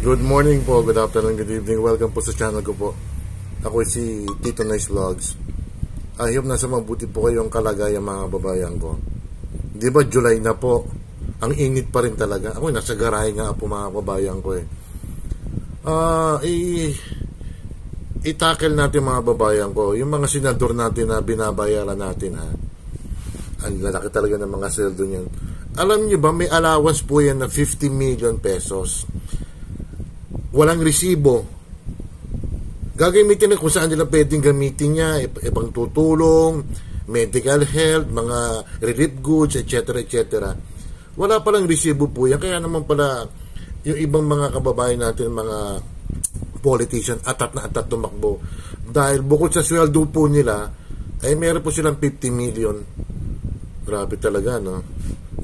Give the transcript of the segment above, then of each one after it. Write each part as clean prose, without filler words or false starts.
Good morning po, good afternoon, good evening. Welcome po sa channel ko po. Ako si Tito Nice Vlogs. I hope nasa mabuti po kayong kalagayan mga babayan ko. Di ba July na po? Ang init pa rin talaga. Ako nasa garahe nga po mga babayan ko eh. I-tackle natin mga babayan ko. Yung mga senador natin na binabayaran natin ha. Ang lalaki talaga ng mga sweldo niyan. Alam niyo ba may allowance po yan na 50 million pesos. Walang resibo. Gagamitin na kung saan nila pwedeng gamitin niya, ibang tutulong, medical health, mga relief goods, etc. etc. Wala palang resibo po yan. Kaya naman pala yung ibang mga kababayan natin, mga politician, atat na atat tumakbo. Dahil bukod sa sweldo po nila, ay meron po silang 50 million. Grabe talaga, no?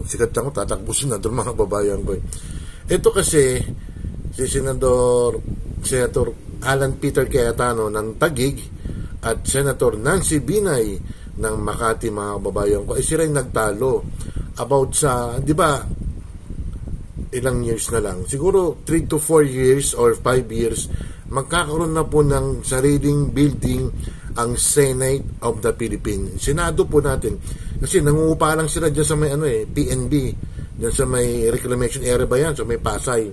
Sikat lang ko, tatakbo senador mga babayan ko. Ito kasi, si Senator Alan Peter Cayetano ng Taguig at Senator Nancy Binay ng Makati mga babayan ko, ay sila yung nagtalo about sa, di ba, ilang years na lang, siguro 3 to 4 years or 5 years, magkakaroon na po ng sariling building ang Senate of the Philippines. Senado po natin. Kasi nangungupa lang sila dyan sa may PNB, dyan sa may reclamation area ba yan, sa may Pasay.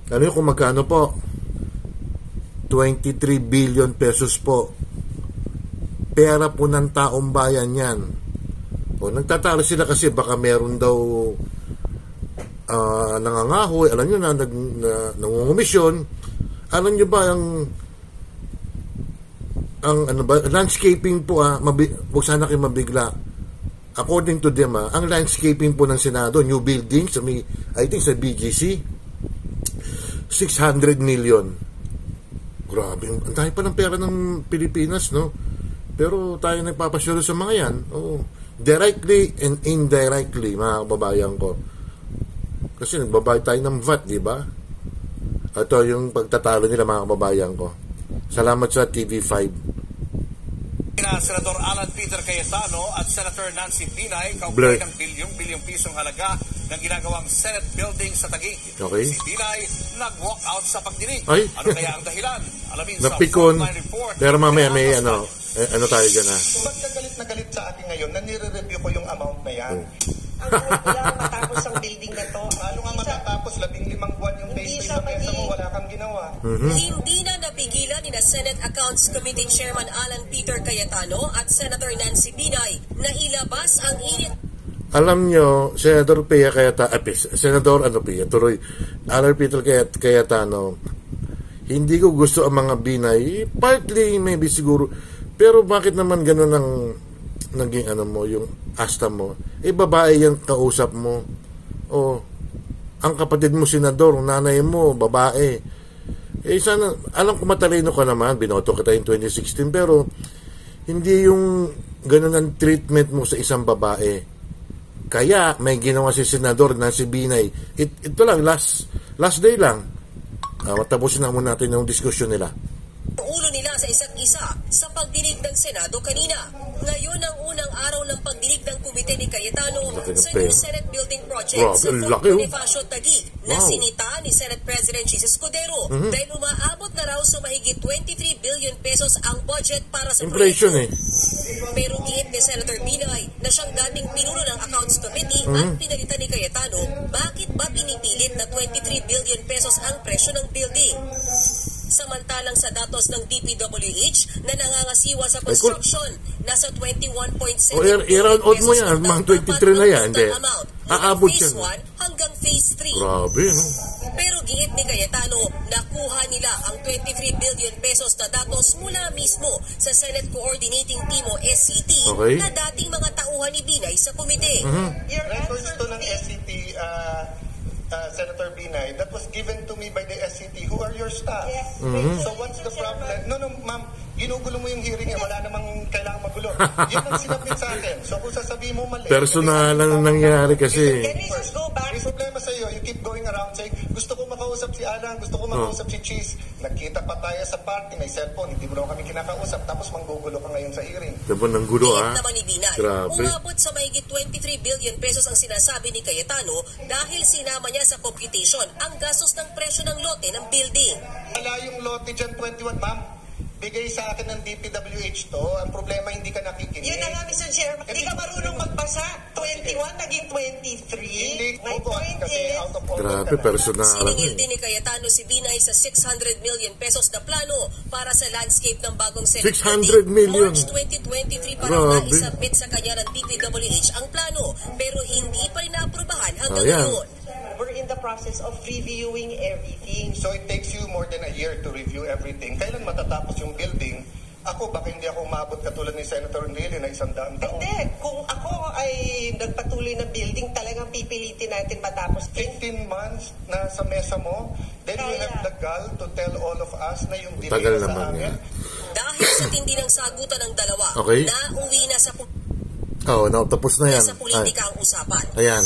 Ano yung kung magkano po? 23 billion pesos po. Pera po ng taong bayan yan. O, nagtatalo sila kasi baka meron daw nangangahoy, alam nyo na, nangungumisyon. Alam nyo ba ang ano ba, landscaping po huwag sana kayo mabigla. According to them ang landscaping po ng Senado, new buildings, I think sa BGC, 600 million. Grabe, ang dahil pa ng pera ng Pilipinas, no? Pero tayo nagpapasyuro sa mga yan. Directly and indirectly, mga kababayan ko. Kasi nagbabayad tayo ng VAT, di ba? Ito yung pagtatalo nila mga kababayan ko. Salamat sa TV5. Senador Alan Peter Cayetano at Senator Nancy Binay kaugnay ng bilyong pisong halaga ng ginagawang Senate building sa Taguig. Okay. Si Binay nag-walk out sa pagdinig. Ay? Ano kaya ang dahilan? Alamin sa Napikon. report. Pero mamaya may ano tayo dyan Ba't ka galit na galit sa akin ngayon na nire-review ko yung amount na yan? Wala matapos ang building na to. Ano nga matatapos? 15 buwan yung base sa mesa mo, wala kang ginawa. Hindi na napigilan ni Senate Accounts Committee Chairman Alan Peter Cayetano at Senator Nancy Binay na ilabas ang init. Alam nyo, Senator Pia Cayetano, Alan Peter Cayetano, hindi ko gusto ang mga Binay, partly maybe siguro, pero bakit naman ganun ang naging yung asta mo? Babae yan kausap mo. Ang kapatid mo senador, nanay mo babae. Sana, alam ko matalino ka naman, binoto kita in 2016, pero hindi yung ganun ang treatment mo sa isang babae. Kaya may ginawa si senador na si Binay. Ito lang, last day lang. Tapusin na muna natin yung diskusyon nila. Ulo nila sa isa't isa sa pagdinig ng Senado kanina. Ngayon ang unang araw ng pagdinig ng komite ni Cayetano sa new Senate building project sa Fort Bonifacio, Taguig na sinita ni Senate President Jesus Escudero dahil umaabot na raw sa mahigit 23 billion pesos ang budget para sa inflation Pero giit ni Senator Binay na siyang dating pinuno ng Accounts Committee at pinalitan ni Cayetano, bakit ba pinipilit na 23 billion pesos ang presyo ng building? Samantalang sa datos ng DPWH na nangangasiwa sa construction, nasa 21.7 i-round out mo yan, mga 23 na yan, hindi. Aabot yan. Phase 1 hanggang Phase 3. Grabe, no? Pero giit ni Cayetano, nakuha nila ang 23 billion pesos na datos mula mismo sa Senate Coordinating Team o SCT na dating mga tauhan ni Binay sa komite. Records to ng SCT, Senator Binay, that was given to me by the SCT. Who are your staff? So what's the problem? No, ma'am, Ginugulo mo yung hearing wala namang kailangan magulo. Yun ang sinabit sa akin. So kung sasabihin mo mali, personalan ang nangyari kasi. Can we just go back? May problema sa iyo, you keep going around saying, gusto ko makausap si Alan, gusto ko makausap si Cheese. Nagkita pa tayo sa party, may cellphone, hindi mo naman kami kinakausap, tapos manggugulo ka ngayon sa hearing. Diba nang gulo Tiyak naman ni Binay, Grabe. umabot sa mahigit 23 billion pesos ang sinasabi ni Cayetano dahil sinama niya sa computation ang gastos ng presyo ng lote ng building. Wala yung lote dyan, 21, ma'am. Bigay sa akin ng DPWH to. Ang problema, hindi ka nakikinig. Yun na nga, Mr. Chairman. Hindi ka marunong magbasa. 21, naging 23. Hindi My ko point kasi is, out of order Grabe, ka na. personalan. Siningil din ni Cayetano si Binay sa 600 million pesos na plano para sa landscape ng bagong Senate 600 million. March 2023 para na Grabe. isubmit sa kanya ng DPWH ang plano pero hindi pa rin naaprubahan hanggang Ayan. ngayon. we're in the process of reviewing everything. So it takes you more than a year to review everything. Kailan matatapos yung building? Ako, baka hindi ako umabot katulad ni Senator Neely na 100 taon. Hindi, kung ako ay nagpatuloy ng building, talagang pipilitin natin matapos. 15 months na sa mesa mo, then you have the gall to tell all of us na yung delay Tagal na sa naman amin. yan. Dahil sa tindi ng sagutan ng dalawa, Okay. nauwi na sa Tapos na yan. sa politika ang usapan. Ayan.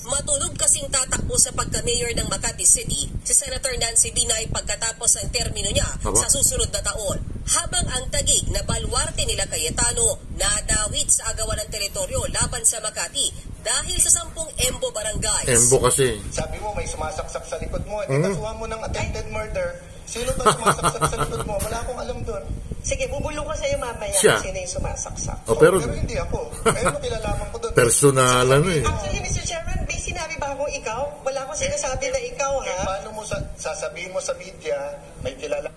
Matulog kasing tatakbo sa pagka-mayor ng Makati City si Senator Nancy Binay pagkatapos ng termino niya Aba. sa susunod na taon. Habang ang tagig na baluarte nila Cayetano nadawit sa agawan ng teritoryo laban sa Makati dahil sa 10 Embo barangays. Embo kasi. Sabi mo, may sumasaksak sa likod mo. Kasuhan mo ng attempted murder. Sino ba sumasaksak sa likod mo? Wala akong alam doon. Sige, bubulong ko sa'yo mamaya Siya. kung sino yung sumasaksak. Pero Pero hindi ako. Kaya mo kilalaman ko doon. personalan eh. Actually, Mr. Chairman, may sinabi ba akong ikaw? Wala akong sinasabi na ikaw, ha? Paano mo sasabihin mo sa media, may kilala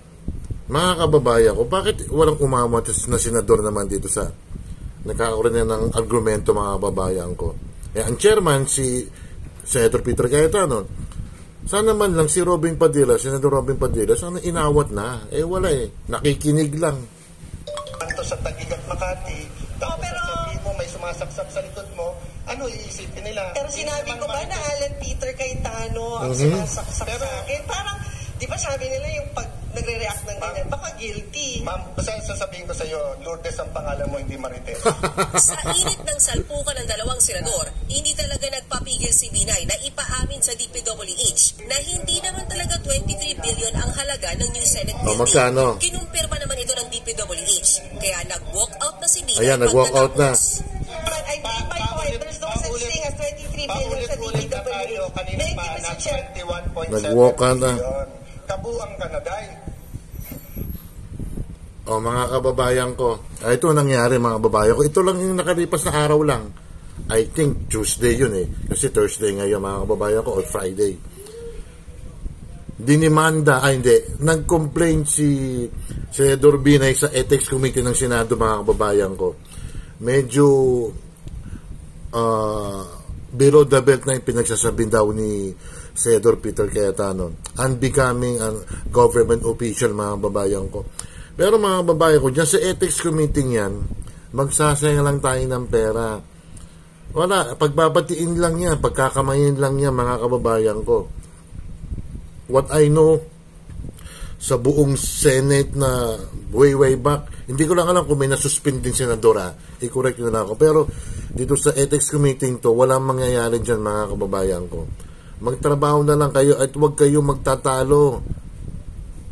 Mga kababayan ko, bakit walang umamot na senador naman dito sa nagkakaroon na ng argumento mga kababayan ko? Ang chairman, si Senator Peter Cayetano, sana man lang si Robin Padilla, Senator Robin Padilla, sana inawat na. Wala eh. Nakikinig lang. Anto sa Taguig at Makati, tapos pero- sasabihin mo may sumasaksak sa likod mo, ano iisipin nila? Pero sinabi ko ba na Alan Peter Cayetano ang Mhm. sumasaksak sa akin? Parang, di ba sabi nila yung pag nagre-react ng ganyan, baka guilty. Ma'am, basta sasabihin ko sa iyo, Lourdes ang pangalan mo, hindi Marites. Sa init ng salpukan ng dalawang senador, hindi talaga nagpapigil si Binay na ipaamin sa DPWH na hindi naman talaga 23 billion ang halaga ng new Senate building. magkano? Kinumpirma naman ito ng DPWH. Kaya nag-walk out na si Binay. Ayan, nag-walk out na. But I made my point. There's no such thing as 23 billion sa Paulit-ulit na tayo, DPWH. kanina Thank pa you, na Mr. Chair. 21.7 Nag-walk ka na. billion. Kabuang ka na, Day. Mga kababayan ko, ito nangyari mga kababayan ko. Ito lang yung nakalipas na araw lang. I think Tuesday yun eh. Kasi Thursday ngayon mga kababayan ko, or Friday. Nag-complain si Senador Binay sa Ethics Committee ng Senado mga kababayan ko. Medyo below the belt na yung pinagsasabi daw ni Senador Peter Cayetano. Unbecoming government official mga kababayan ko. Pero mga kababayan ko, dyan sa Ethics Committee yan, magsasayang lang tayo ng pera. Wala, pagbabatiin lang yan, pagkakamayin lang yan mga kababayan ko. What I know, sa buong Senate na way back, hindi ko lang alam kung may nasuspend din senadora, i-correct nyo na ako. Pero dito sa Ethics Committee to, walang mangyayari dyan mga kababayan ko. Magtrabaho na lang kayo at huwag kayo magtatalo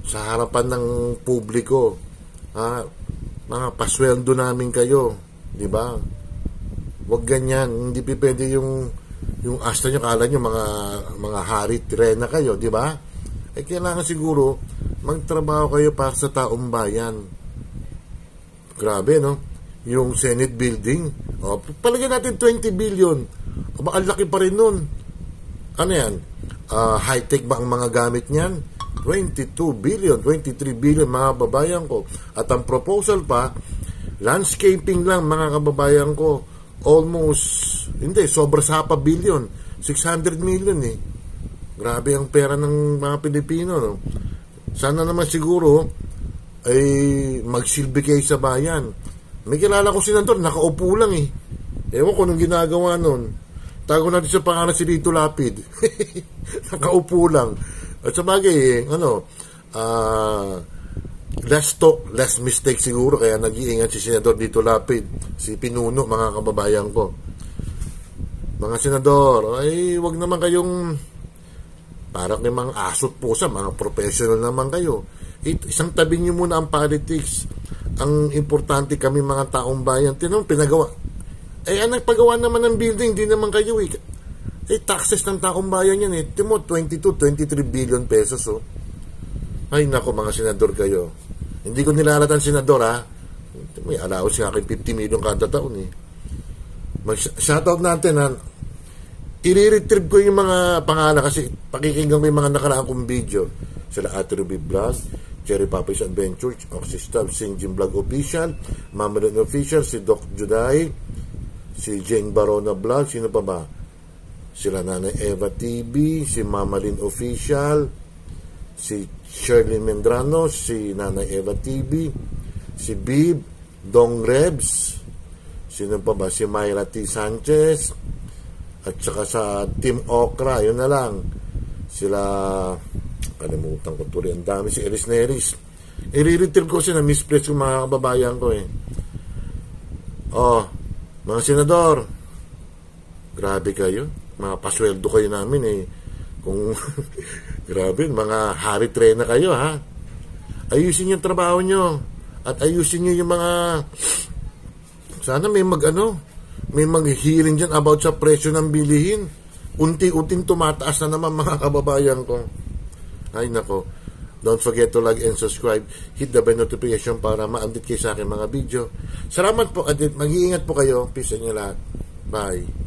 sa harapan ng publiko. Mga pasweldo namin kayo, di ba? Huwag ganyan, hindi pwede yung asta nyo, kala nyo mga hari, tirena kayo, di ba? Kailangan siguro magtrabaho kayo para sa taong bayan. Grabe, no? Yung Senate building, palagyan natin 20 billion. Ang laki pa rin nun. Ano yan? High-tech ba ang mga gamit niyan? 22 billion, 23 billion mga kababayan ko. At ang proposal pa, landscaping lang mga kababayan ko. Sobra sa pa billion. 600 million eh. Grabe ang pera ng mga Pilipino, no? Sana naman siguro ay magsilbi kayo sa bayan. May kilala ko senador, nakaupo lang eh. Ewan ko nung ginagawa nun. Tago natin sa pangalan si Lito Lapid. Nakaupo lang. At sa bagay, less talk, less mistake siguro, kaya nag-iingat si Senador Lito Lapid, si Pinuno, mga kababayan ko. Mga senador, ay wag naman kayong parang may mga asot po sa mga professional naman kayo. Isang tabi nyo muna ang politics. Ang importante kami mga taong bayan. Tinong pinagawa. Ang nagpagawa naman ng building, di naman kayo eh. Taxes ng taong bayan yan eh. Timo, 23 billion pesos oh. Ay nako mga senador kayo. Hindi ko nilalatan senador ha. May allowance nga akin 50 million kada taon eh. Shoutout natin ha. I-retrieve ko yung mga pangalan kasi pakikinggan ko yung mga nakaraan kong video. Sila Ate Ruby Vlog, Cherry Papa's Adventure, Oxystab, Sinjin Vlog Official, Mamadon Official, si Doc Juday, si Jane Barona Vlog, sino pa ba? Sila Nanay Eva TV, si Mamalin Official, si Shirley Mendrano, si Nanay Eva TV, si Bib, Dong Rebs, sino pa ba? Si Myra T. Sanchez, at saka sa Team Okra, yun na lang. Sila, kalimutan ko tuloy, ang dami, si Eris Neris. I-retrieve ko na misplace ko mga kababayan ko eh. Oh, mga senador, grabe kayo. Mga pasweldo kayo namin eh. Kung, grabe, mga hari trena kayo ha. Ayusin yung trabaho nyo. At ayusin nyo yung mga, sana may may mag-hearing dyan about sa presyo ng bilihin. Unti-unting tumataas na naman mga kababayan ko. Ay nako. Don't forget to like and subscribe. Hit the bell notification para ma-update kayo sa akin mga video. Salamat po at mag-iingat po kayo. Peace sa inyo lahat. Bye.